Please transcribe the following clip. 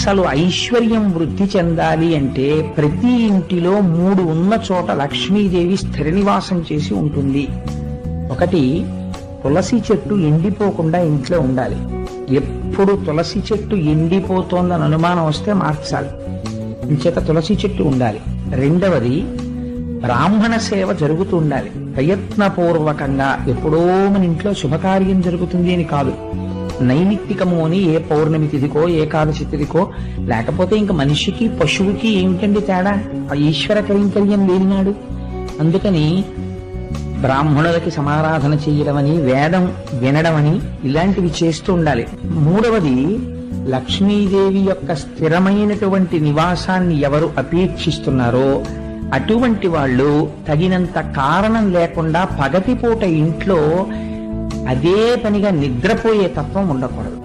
అసలు ఐశ్వర్యం వృద్ధి చెందాలి అంటే ప్రతి ఇంటిలో 3 ఉన్న చోట లక్ష్మీదేవి స్థిర నివాసం చేసి ఉంటుంది. ఒకటి, తులసి చెట్టు ఎండిపోకుండా ఇంట్లో ఉండాలి. ఎప్పుడు తులసి చెట్టు ఎండిపోతోందని అనుమానం వస్తే మార్చాలి, ఇంచేత తులసి చెట్టు ఉండాలి. రెండవది, బ్రాహ్మణ సేవ జరుగుతూ ఉండాలి ప్రయత్నపూర్వకంగా. ఎప్పుడో మన ఇంట్లో శుభకార్యం జరుగుతుంది అని కాదు, నైమిత్తికము అని ఏ పౌర్ణమి తిథికో ఏకాదశి తిథికో, లేకపోతే ఇంకా మనిషికి పశువుకి ఏమిటండి తేడా, ఆ ఈశ్వర కైంకర్యం లేనినాడు. అందుకని బ్రాహ్మణులకి సమారాధన చేయడం అని, వేదం వినడం అని, ఇలాంటివి చేస్తూ ఉండాలి. మూడవది, లక్ష్మీదేవి యొక్క స్థిరమైనటువంటి నివాసాన్ని ఎవరు అపేక్షిస్తున్నారో అటువంటి వాళ్ళు తగినంత కారణం లేకుండా పగటిపూట ఇంట్లో అదే పనిగా నిద్రపోయే తత్వం ఉండకూడదు.